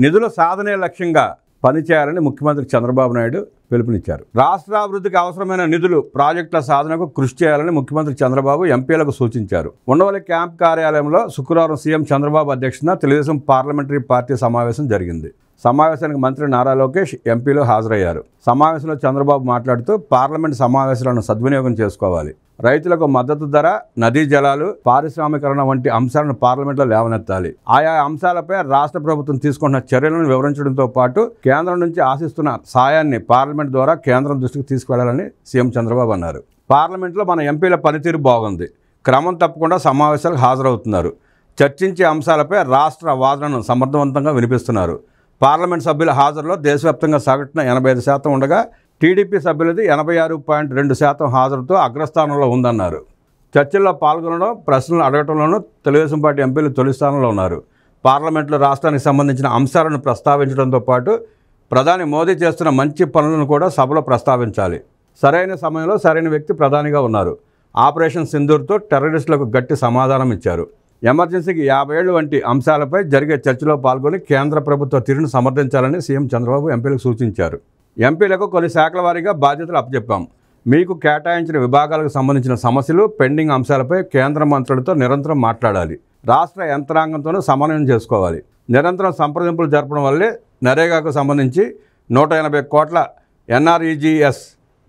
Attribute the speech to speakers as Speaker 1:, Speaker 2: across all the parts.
Speaker 1: నిధుల సాధనే లక్ష్యంగా పనిచేయాలని ముఖ్యమంత్రి చంద్రబాబు నాయుడు పిలుపునిచ్చారు. రాష్ట్రాభివృద్ధికి అవసరమైన నిధులు, ప్రాజెక్టుల సాధనకు కృషి చేయాలని ముఖ్యమంత్రి చంద్రబాబు ఎంపీలకు సూచించారు. ఉండవల్లి క్యాంప్ కార్యాలయంలో శుక్రవారం సీఎం చంద్రబాబు అధ్యక్షతన తెలుగుదేశం పార్లమెంటరీ పార్టీ సమావేశం జరిగింది. సమావేశానికి మంత్రి నారా లోకేష్, ఎంపీలు హాజరయ్యారు. సమావేశంలో చంద్రబాబు మాట్లాడుతూ పార్లమెంటు సమావేశాలను సద్వినియోగం చేసుకోవాలి, రైతులకు మద్దతు ధర, నదీ జలాలు, పారిశ్రామికరణ వంటి అంశాలను పార్లమెంట్లో లేవనెత్తాలి, ఆయా అంశాలపై రాష్ట్ర ప్రభుత్వం తీసుకున్న చర్యలను వివరించడంతో పాటు కేంద్రం నుంచి ఆశిస్తున్న సాయాన్ని పార్లమెంట్ ద్వారా కేంద్రం దృష్టికి తీసుకువెళ్లాలని సీఎం చంద్రబాబు అన్నారు. పార్లమెంట్లో మన ఎంపీల పనితీరు బాగుంది, క్రమం తప్పకుండా సమావేశాలకు హాజరవుతున్నారు, చర్చించే అంశాలపై రాష్ట్ర వాదనను సమర్థవంతంగా వినిపిస్తున్నారు. పార్లమెంట్ సభ్యుల హాజరులో దేశవ్యాప్తంగా సగటున 85% ఉండగా టీడీపీ సభ్యులది 86.2% హాజరుతో అగ్రస్థానంలో ఉందన్నారు. చర్చల్లో పాల్గొనడం, ప్రశ్నలు అడగటంలోనూ తెలుగుదేశం పార్టీ ఎంపీలు తొలి స్థానంలో ఉన్నారు. పార్లమెంట్లో రాష్ట్రానికి సంబంధించిన అంశాలను ప్రస్తావించడంతో పాటు ప్రధాని మోదీ చేస్తున్న మంచి పనులను కూడా సభలో ప్రస్తావించాలి. సరైన సమయంలో సరైన వ్యక్తి ప్రధానిగా ఉన్నారు. ఆపరేషన్ సింధూర్తో టెర్రరిస్టులకు గట్టి సమాధానం ఇచ్చారు. ఎమర్జెన్సీకి 50 ఏళ్లు వంటి అంశాలపై జరిగే చర్చలో పాల్గొని కేంద్ర ప్రభుత్వ తీరును సమర్థించాలని సీఎం చంద్రబాబు ఎంపీలకు సూచించారు. ఎంపీలకు కొన్ని శాఖల వారీగా బాధ్యతలు అప్పచెప్పాం. మీకు కేటాయించిన విభాగాలకు సంబంధించిన సమస్యలు, పెండింగ్ అంశాలపై కేంద్ర మంత్రులతో నిరంతరం మాట్లాడాలి. రాష్ట్ర యంత్రాంగంతోనూ సమన్వయం చేసుకోవాలి. నిరంతరం సంప్రదింపులు జరపడం వల్లే నరేగాకు సంబంధించి 180 కోట్ల NREGS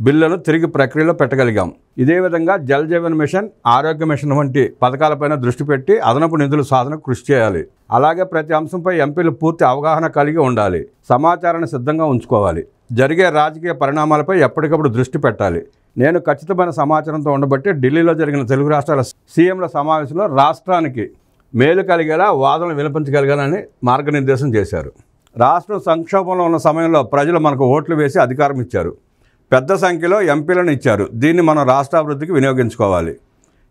Speaker 1: బిల్లును తిరిగి ప్రక్రియలో పెట్టగలిగాం. ఇదే విధంగా జల్ జీవన్ మిషన్, ఆరోగ్య మిషన్ వంటి పథకాలపైన దృష్టి పెట్టి అదనపు నిధుల సాధనకు కృషి చేయాలి. అలాగే ప్రతి అంశంపై ఎంపీలు పూర్తి అవగాహన కలిగి ఉండాలి. సమాచారాన్ని సిద్ధంగా ఉంచుకోవాలి. జరిగే రాజకీయ పరిణామాలపై ఎప్పటికప్పుడు దృష్టి పెట్టాలి. నేను ఖచ్చితమైన సమాచారంతో ఉండబట్టి ఢిల్లీలో జరిగిన తెలుగు రాష్ట్రాల సీఎంల సమావేశంలో రాష్ట్రానికి మేలు కలిగేలా వాదనలు వినిపించగలిగానని మార్గనిర్దేశం చేశారు. రాష్ట్రం సంక్షోభంలో ఉన్న సమయంలో ప్రజలు మనకు ఓట్లు వేసి అధికారం ఇచ్చారు. పెద్ద సంఖ్యలో ఎంపీలను ఇచ్చారు. దీన్ని మనం రాష్ట్రాభివృద్ధికి వినియోగించుకోవాలి.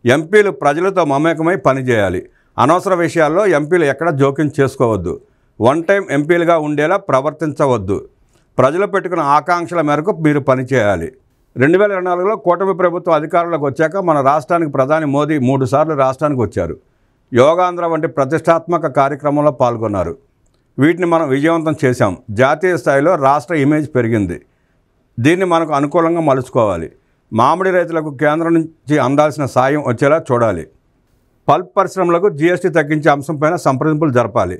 Speaker 1: ఎంపీలు ప్రజలతో మమేకమై పనిచేయాలి. అనవసర విషయాల్లో ఎంపీలు ఎక్కడ జోక్యం చేసుకోవద్దు. వన్ టైం ఎంపీలుగా ఉండేలా ప్రవర్తించవద్దు. ప్రజలు పెట్టుకున్న ఆకాంక్షల మేరకు మీరు పనిచేయాలి. 2024లో కూటమి ప్రభుత్వం అధికారంలోకి వచ్చాక మన రాష్ట్రానికి ప్రధాని మోదీ 3 సార్లు రాష్ట్రానికి వచ్చారు. యోగాంధ్ర వంటి ప్రతిష్టాత్మక కార్యక్రమంలో పాల్గొన్నారు. వీటిని మనం విజయవంతం చేశాం. జాతీయ స్థాయిలో రాష్ట్ర ఇమేజ్ పెరిగింది. దీన్ని మనకు అనుకూలంగా మలుచుకోవాలి. మామిడి రైతులకు కేంద్రం నుంచి అందాల్సిన సాయం వచ్చేలా చూడాలి. పల్ప్ పరిశ్రమలకు GST తగ్గించే అంశంపైన సంప్రదింపులు జరపాలి.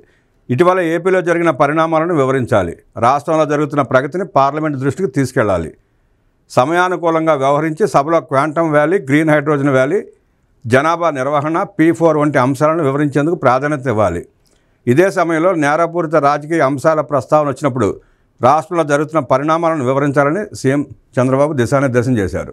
Speaker 1: ఇటీవల ఏపీలో జరిగిన పరిణామాలను వివరించాలి. రాష్ట్రంలో జరుగుతున్న ప్రగతిని పార్లమెంటు దృష్టికి తీసుకెళ్లాలి. సమయానుకూలంగా వ్యవహరించి సభలో quantum valley, green hydrogen valley, జనాభా నిర్వహణ, P4 వంటి అంశాలను వివరించేందుకు ప్రాధాన్యత ఇవ్వాలి. ఇదే సమయంలో నేరపూరిత రాజకీయ అంశాల ప్రస్తావన వచ్చినప్పుడు రాష్ట్రంలో జరుగుతున్న పరిణామాలను వివరించాలని సీఎం చంద్రబాబు దిశానిర్దేశం చేశారు.